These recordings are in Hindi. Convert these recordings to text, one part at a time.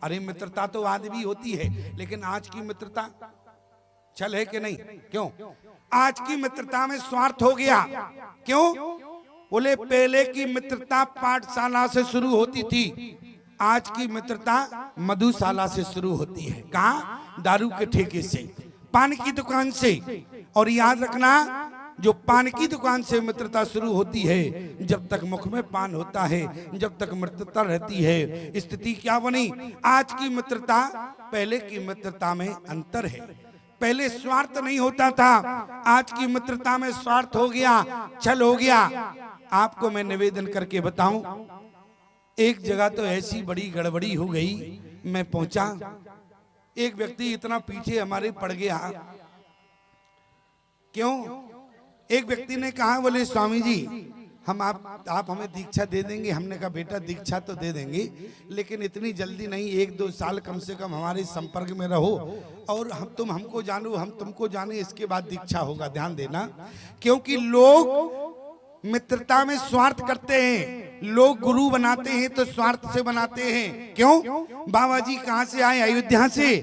अरे मित्रता तो आज भी होती है, लेकिन आज की मित्रता चल है कि नहीं? क्यों? आज की मित्रता में स्वार्थ हो गया। क्यों? बोले पहले की मित्रता पाठशाला से शुरू होती थी, आज की मित्रता मधुशाला से शुरू होती है। कहाँ? दारू के ठेके से, पान की दुकान से। और याद रखना, जो पान की दुकान से मित्रता शुरू होती है, जब तक मुख में पान होता है, जब तक मित्रता रहती है। स्थिति क्या बनी? आज की मित्रता पहले की मित्रता में अंतर है। पहले स्वार्थ नहीं होता था, आज की मित्रता में स्वार्थ हो गया, छल हो गया। आपको मैं निवेदन करके बताऊं, एक जगह तो ऐसी बड़ी गड़बड़ी हो गई, मैं पहुंचा, एक व्यक्ति इतना पीछे हमारे पड़ गया। क्यों? एक व्यक्ति ने कहा, बोले स्वामी जी हम आप हमें दीक्षा दे देंगे। हमने कहा बेटा दीक्षा तो दे देंगे, लेकिन इतनी जल्दी नहीं, 1-2 साल कम से कम हमारे संपर्क में रहो और तुम हमको जानो, हम तुमको जाने, इसके बाद दीक्षा होगा। ध्यान देना, क्योंकि लोग मित्रता में स्वार्थ करते हैं। लोग गुरु बनाते हैं तो स्वार्थ से बनाते हैं। क्यों? बाबा जी कहाँ से आए? अयोध्या से,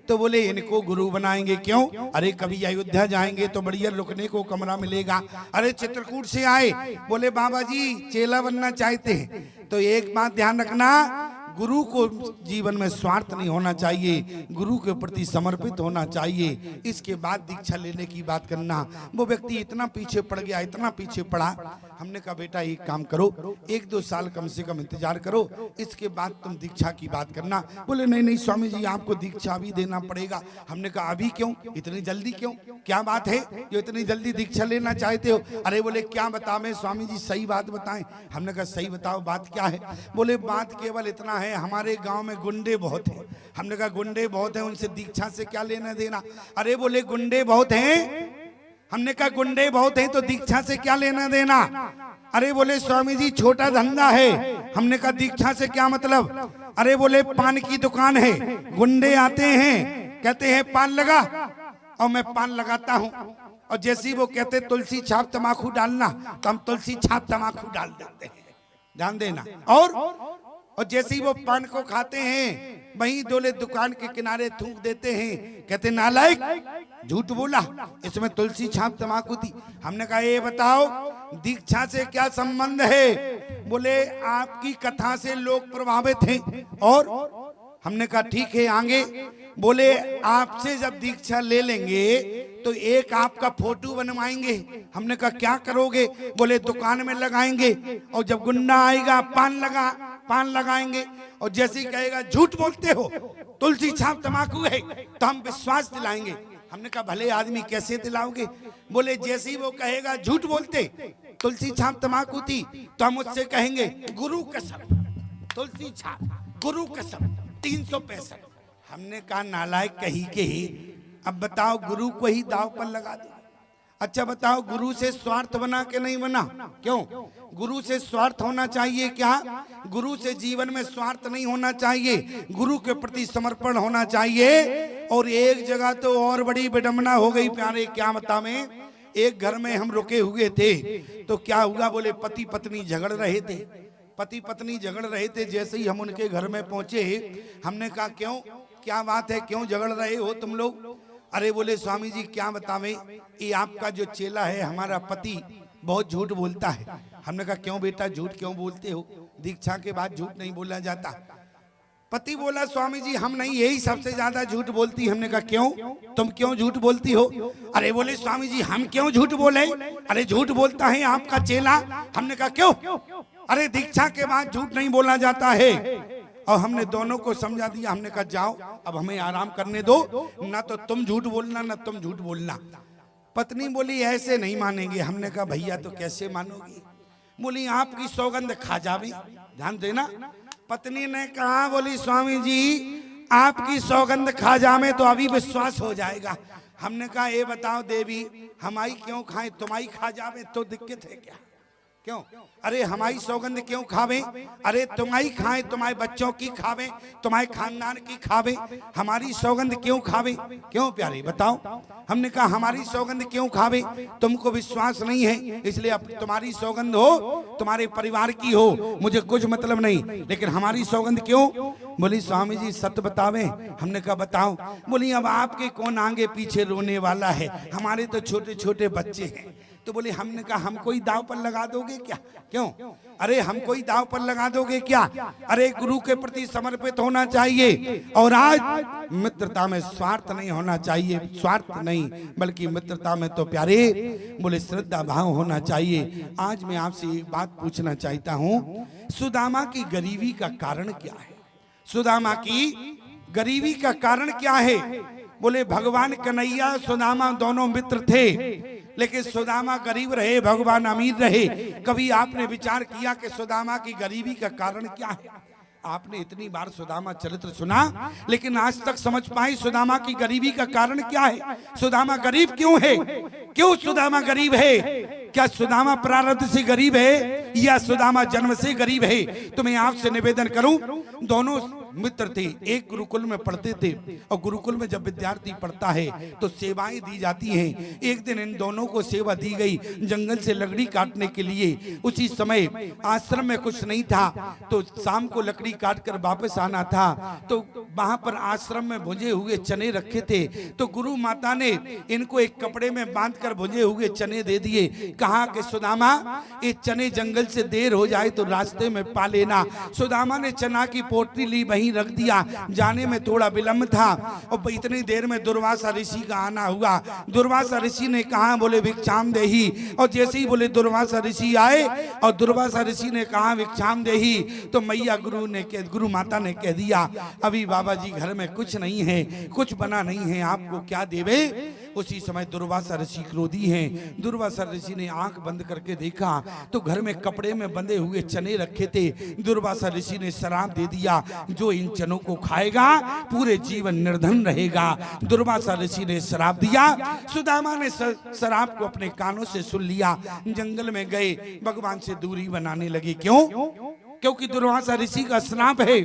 तो बोले इनको गुरु बनाएंगे। क्यों? अरे कभी अयोध्या जाएंगे तो बढ़िया रुकने को कमरा मिलेगा। अरे चित्रकूट से आए, बोले बाबा जी चेला बनना चाहते हैं। तो एक बात ध्यान रखना, गुरु को जीवन में स्वार्थ नहीं होना चाहिए, गुरु के प्रति समर्पित होना चाहिए, इसके बाद दीक्षा लेने की बात करना। वो व्यक्ति इतना पीछे पड़ गया, इतना पीछे पड़ा। हमने कहा बेटा एक काम करो, 1-2 साल कम से कम इंतजार करो, इसके बाद तुम दीक्षा की बात करना। बोले नहीं नहीं स्वामी जी आपको दीक्षा भी देना पड़ेगा। हमने कहा अभी क्यों, इतनी जल्दी क्यों, क्या बात है जो इतनी जल्दी दीक्षा लेना चाहते हो? अरे बोले क्या बताएं स्वामी जी, सही बात बताएं। हमने कहा सही बताओ, बात क्या है? बोले बात केवल इतना है, हमारे गांव में गुंडे बहुत हैं। हमने कहा गुंडे बहुत हैं, उनसे दीक्षा से क्या लेना देना? अरे बोले गुंडे बहुत हैं। हमने कहा गुंडे बहुत हैं तो दीक्षा से क्या लेना देना? अरे बोले स्वामी जी छोटा धंधा है। हमने कहा दीक्षा से क्या मतलब? अरे बोले पान की दुकान है, गुंडे आते हैं, कहते हैं पान लगा, और मैं पान लगाता हूँ, और जैसे ही वो कहते तुलसी छाप तमाकू डालना, तो हम तुलसी छाप तमाकू डाल देते हैं। ध्यान देना। और जैसे ही वो पान को खाते हैं, वहीं दोले दुकान के किनारे थूक देते हैं, कहते नालायक झूठ बोला, इसमें तुलसी छाप तमाकू थी। हमने कहा ये बताओ दीक्षा से क्या संबंध है? बोले आपकी कथा से लोग प्रभावित हैं। और हमने कहा ठीक है आगे। बोले आपसे जब दीक्षा ले लेंगे तो एक आपका फोटो बनवाएंगे। हमने कहा क्या करोगे? बोले दुकान में लगाएंगे, और जब गुंडा आएगा पान लगाएंगे, और जैसे ही कहेगा झूठ बोलते हो, तुलसी छाप तमाकू है, तो हम विश्वास दिलाएंगे। हमने कहा भले आदमी कैसे दिलाओगे? बोले जैसे ही वो कहेगा झूठ बोलते, तुलसी छाप तमाकू थी, तो हम उससे कहेंगे गुरु कसम, तुलसी छाप गुरु कसम 365। हमने कहा नालायक कही के ही। अब बताओ गुरु को ही दाव पर लगा दो। अच्छा बताओ गुरु से स्वार्थ बना के नहीं बना? क्यों? गुरु से स्वार्थ होना चाहिए। क्या? गुरु से जीवन में स्वार्थ नहीं होना चाहिए, गुरु के प्रति समर्पण होना चाहिए। और एक जगह तो और बड़ी विडंबना हो गई प्यारे, क्या बतावें। एक घर में हम रुके हुए थे, तो क्या हुआ? बोले पति पत्नी झगड़ रहे थे, पति पत्नी झगड़ रहे थे। जैसे ही हम उनके घर में पहुंचे, हमने कहा क्यों, क्या बात है, क्यों झगड़ रहे हो तुम लोग? अरे बोले स्वामी जी क्या बतावें, ये आपका जो चेला है, हमारा पति बहुत झूठ बोलता है। हमने कहा क्यों बेटा झूठ क्यों बोलते हो? दीक्षा के बाद झूठ नहीं बोला जाता। पति बोला स्वामी जी हम नहीं, यही सबसे ज्यादा झूठ बोलती। हमने कहा क्यों, तुम क्यों झूठ बोलती हो? अरे बोले स्वामी जी हम क्यों झूठ बोले? अरे झूठ बोलता है आपका चेला। हमने कहा क्यों? अरे दीक्षा के बाद झूठ नहीं बोला जाता है। और हमने दोनों को समझा दिया। हमने कहा जाओ अब हमें आराम करने दो, ना तो तुम झूठ बोलना ना तुम झूठ बोलना। पत्नी बोली ऐसे नहीं मानेंगे। हमने कहा भैया तो कैसे मानोगी? बोली आपकी सौगंध खा जावे। ध्यान देना, पत्नी ने कहा बोली स्वामी जी आपकी सौगंध खा जावे तो अभी विश्वास हो जाएगा। हमने कहा ये बताओ देवी हमारी क्यों खाए, तुम्हारी खा जावे तो दिक्कत है क्या? क्यों? अरे हमारी सौगंध क्यों खावे? अरे तुम्हारी खाए, तुम्हारे बच्चों की खावे, तुम्हारे खानदान की खावे, हमारी सौगंध क्यों खावे? क्यों प्यारे बताओ? हमने कहा हमारी सौगंध क्यों खावे? तुमको विश्वास नहीं है इसलिए अब तुम्हारी सौगंध हो, तुम्हारे परिवार की हो, मुझे कुछ मतलब नहीं, लेकिन हमारी सौगंध क्यों? बोली स्वामी जी सत्य बतावे। हमने कहा बताओ। बोली अब आपके कौन आगे पीछे रोने वाला है, हमारे तो छोटे छोटे बच्चे हैं। तो बोले हमने कहा हम कोई दाव पर लगा दोगे क्या? क्यों? अरे हम कोई दाव पर लगा दोगे क्या? अरे गुरु के प्रति समर्पित होना चाहिए, और आज मित्रता में स्वार्थ नहीं होना चाहिए, स्वार्थ नहीं बल्कि मित्रता में तो प्यारे बोले श्रद्धा भाव होना चाहिए। आज मैं आपसे एक बात पूछना चाहता हूँ, सुदामा की गरीबी का कारण क्या है? सुदामा की गरीबी का कारण क्या है? बोले भगवान कन्हैया सुदामा दोनों मित्र थे, लेकिन सुदामा गरीब रहे, भगवान अमीर रहे। कभी आपने विचार किया कि सुदामा की गरीबी का कारण क्या है? आपने इतनी बार सुदामा चरित्र सुना, लेकिन आज तक समझ पाए सुदामा की गरीबी का कारण क्या है? सुदामा गरीब क्यों है? क्यों सुदामा गरीब है? क्या सुदामा प्रारब्ध से गरीब है या सुदामा जन्म से गरीब है? तो मैं आपसे निवेदन करूं, दोनों मित्र थे, एक गुरुकुल में पढ़ते थे, और गुरुकुल में जब विद्यार्थी पढ़ता है तो सेवाएं दी जाती हैं। एक दिन इन दोनों को सेवा दी गई जंगल से लकड़ी काटने के लिए। उसी समय आश्रम में कुछ नहीं था, तो शाम को लकड़ी काट कर वापस आना था, तो वहां पर आश्रम में भुजे हुए चने रखे थे, तो गुरु माता ने इनको एक कपड़े में बांध कर भुजे हुए चने दे दिए। कहा कि सुदामा ये चने जंगल से देर हो जाए तो रास्ते में पा लेना। सुदामा ने चना की पोटली ली, वहीं रख दिया। जाने में थोड़ा विलंब था, और इतनी देर में दुर्वासा ऋषि का आना हुआ। दुर्वासा ऋषि ने कहा, बोले भिक्षाम देही, और जैसे ही बोले दुर्वासा ऋषि आए और दुर्वासा ऋषि ने कहा भिक्षाम देही, तो मैया गुरु माता ने कह दिया अभी बाबा जी घर में कुछ नहीं है, कुछ बना नहीं है, आपको क्या देवे? उसी समय दुर्वासा ऋषि क्रोधी हैं। दुर्वासा ऋषि ने आंख बंद करके देखा तो घर में कपड़े में बंधे हुए चने रखे थे। दुर्वासा ऋषि ने शराब दे दिया, जो इन चनों को खाएगा पूरे जीवन निर्धन रहेगा। दुर्वासा ऋषि ने शराब दिया। सुदामा ने शराब को अपने कानों से सुन लिया, जंगल में गए, भगवान से दूरी बनाने लगे। क्यों? क्योंकि दुर्वासा ऋषि का श्राप है।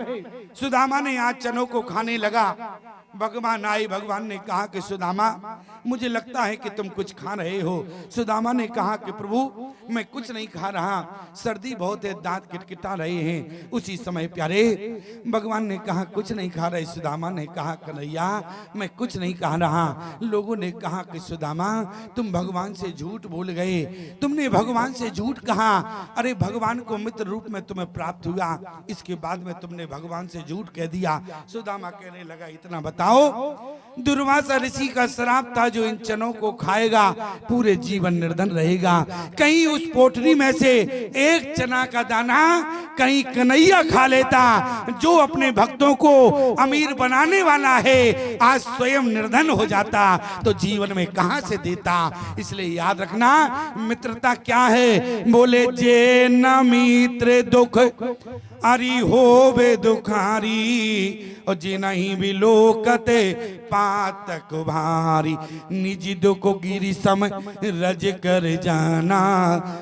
सुदामा ने आज चनों को खाने लगा। भगवान आए, भगवान ने कहा कि सुदामा मुझे लगता है कि तुम कुछ खा रहे हो। सुदामा ने कहा कि प्रभु मैं कुछ नहीं खा रहा, सर्दी बहुत है, दांत किटकिटा रहे हैं। उसी समय प्यारे भगवान ने कहा कुछ नहीं खा रहे। सुदामा ने कहा कन्हैया मैं कुछ नहीं खा रहा। लोगों ने कहा कि सुदामा तुम भगवान से झूठ बोल गए, तुमने भगवान से झूठ कहा। अरे भगवान को मित्र रूप में तुम्हें प्राप्त हुआ, इसके बाद में तुमने भगवान से झूठ कह दिया। सुदामा कहने लगा इतना बताओ, दुर्वासा ऋषि का श्राप था जो इन चनों को खाएगा पूरे जीवन निर्धन रहेगा। कहीं उस पोटली में से एक चना का दाना कहीं कन्हैया खा लेता, जो अपने भक्तों को अमीर बनाने वाला है, आज स्वयं निर्धन हो जाता तो जीवन में कहां से देता। इसलिए याद रखना मित्रता क्या है। बोले जे न मित्र दुख अरि होवे दुखारी, और जे नहीं भी लोकते पातक भारी। निज दुख गिरी सम रज कर जाना,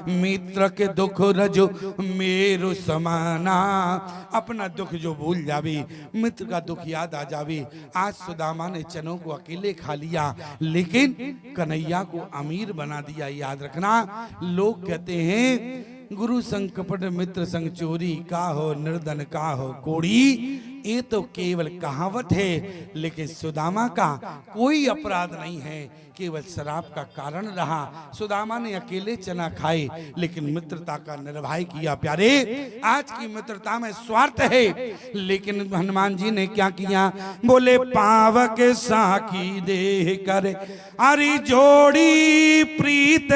मित्र के दुख रजो मेरो समाना। अपना दुख जो भूल जावे, मित्र का दुख याद आ जावे। आज सुदामा ने चनों को अकेले खा लिया, लेकिन कन्हैया को अमीर बना दिया। याद रखना लोग कहते हैं गुरु संग कपट मित्र संग चोरी, का हो निर्धन का हो कोड़ी। ये तो केवल कहावत है, लेकिन सुदामा का कोई अपराध नहीं है, केवल शराब का कारण रहा। सुदामा ने अकेले चना खाए लेकिन मित्रता का निर्वाह किया। प्यारे आज की मित्रता में स्वार्थ है, लेकिन हनुमान जी ने क्या किया? बोले पावक साखी देह करे अरि जोड़ी प्रीत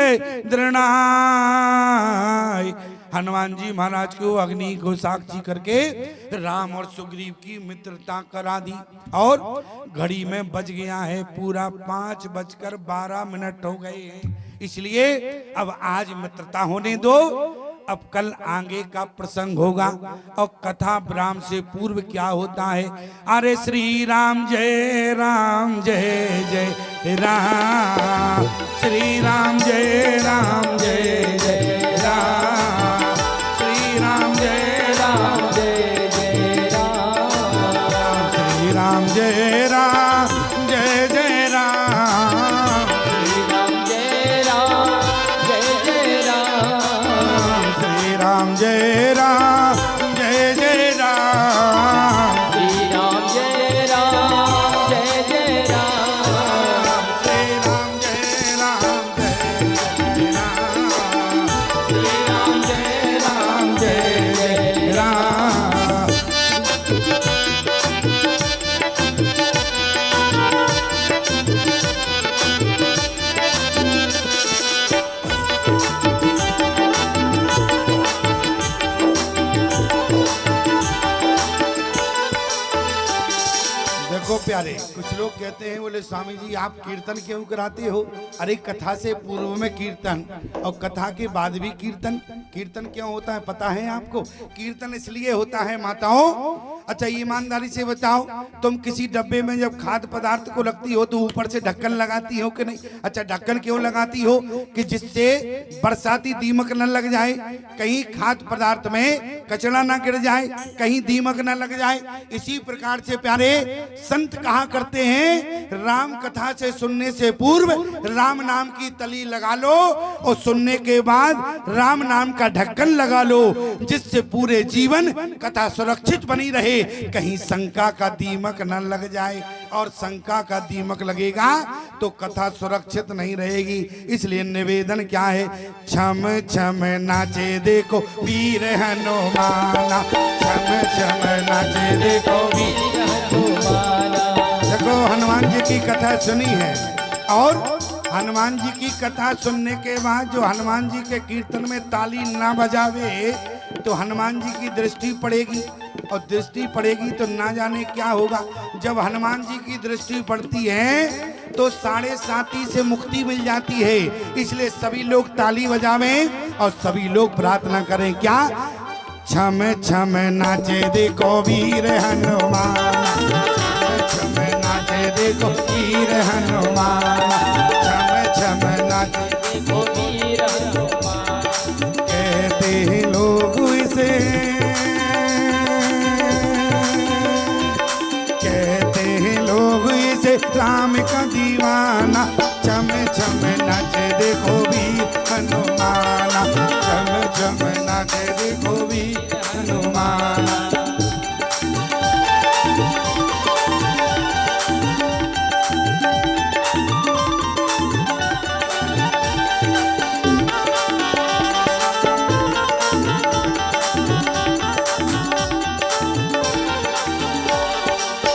दृढ़ाई। हनुमान जी महाराज को अग्नि को साक्षी करके राम और सुग्रीव की मित्रता करा दी, और घड़ी में बज गया है पूरा 5:12 हो गए हैं। इसलिए अब आज मित्रता होने दो, अब कल आगे का प्रसंग होगा। और कथा ब्राह्म से पूर्व क्या होता है? अरे श्री राम जय जय राम, श्री राम जय जय राम। राम जय राम जय जय राम। श्री राम जय राम जय जय राम। श्री राम जय राम जय जय राम। श्री राम जय राम जय जय राम। श्री राम जय राम जय जय राम। श्री राम जय राम जय जय राम। देखो प्यारे, कुछ लोग कहते हैं बोले स्वामी जी आप कीर्तन क्यों कराते हो? अरे कथा से पूर्व में कीर्तन और कथा के बाद भी कीर्तन। कीर्तन क्यों होता है पता है आपको? कीर्तन इसलिए होता है माताओं, अच्छा ईमानदारी से बताओ, तुम किसी डब्बे में जब खाद्य पदार्थ को रखती हो तो ऊपर से ढक्कन लगाती हो कि नहीं? अच्छा ढक्कन क्यों लगाती हो? कि जिससे बरसाती दीमक न लग जाए, कहीं खाद्य पदार्थ में कचरा ना गिर जाए, कहीं दीमक न लग जाए। इसी प्रकार से प्यारे संत कहा करते हैं राम कथा से सुनने से पूर्व राम नाम की तली लगा लो और सुनने के बाद राम नाम का ढक्कन लगा लो, जिससे पूरे जीवन कथा सुरक्षित बनी रहे, कहीं शंका का दीमक न लग जाए। और शंका का दीमक लगेगा तो कथा सुरक्षित नहीं रहेगी। इसलिए निवेदन क्या है? छम छम नाचे देखो वीर हनुमाना, छम छम नाचे देखो वीर हनुमाना। देखो हनुमान जी की कथा सुनी है, और हनुमान जी की कथा सुनने के बाद जो हनुमान जी के कीर्तन में ताली ना बजावे तो हनुमान जी की दृष्टि पड़ेगी, और दृष्टि पड़ेगी तो ना जाने क्या होगा। जब हनुमान जी की दृष्टि पड़ती है तो 7.5 से मुक्ति मिल जाती है। इसलिए सभी लोग ताली बजावें और सभी लोग प्रार्थना करें क्या? छम छम नाचे देखो वीर हनुमान, छम नाचे देखो वीर हनुमान, छम छम नाचे देखो वीर हनुमान। कहते हैं लोग इसे, कहते हैं लोग इसे राम का दीवाना। छम छम नाचे देखो वीर हनुमाना, छम छम नाचे देखो वीर हनुमाना।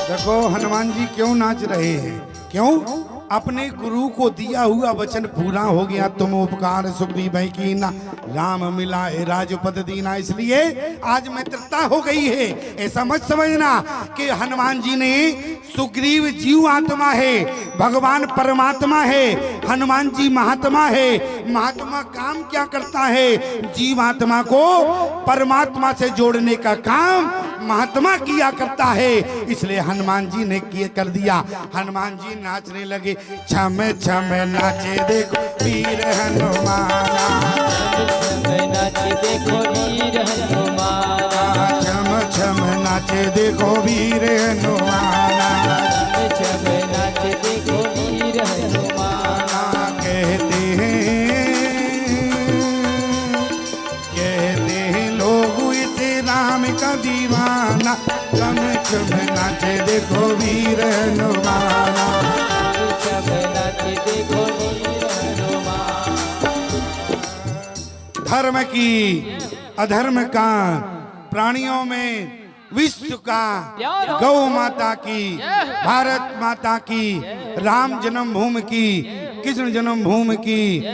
देखो हनुमान जी क्यों नाच रहे हैं? क्यों? अपने गुरु को दिया हुआ वचन पूरा हो गया, तुम उपकार सुग्रीव कीना, राम मिलाए राजपद दीना। इसलिए आज मित्रता हो गई है। ऐसा मत समझना कि हनुमान जी ने, सुग्रीव जीव आत्मा है, भगवान परमात्मा है, हनुमान जी महात्मा है। महात्मा काम क्या करता है? जीवात्मा को परमात्मा से जोड़ने का काम महात्मा किया करता है। इसलिए हनुमान जी ने किए कर दिया। हनुमान जी नाचने लगे, छम छम नाचे देखो वीर हनुमाना, छम नाचे देखो वीर हनुमाना, छम छम नाचे देखो वीर हनुमाना, छम नाचे देखो वीर हनुमाना। कहते हैं लोग इसे राम का दीवाना, छम छम नाचे देखो वीर हनुमाना, छम नाचे देखो वीर हनुमाना। धर्म की अधर्म का, प्राणियों में विश्व का, गौ माता की, भारत माता की, राम जन्मभूमि की, कृष्ण जन्मभूमि की।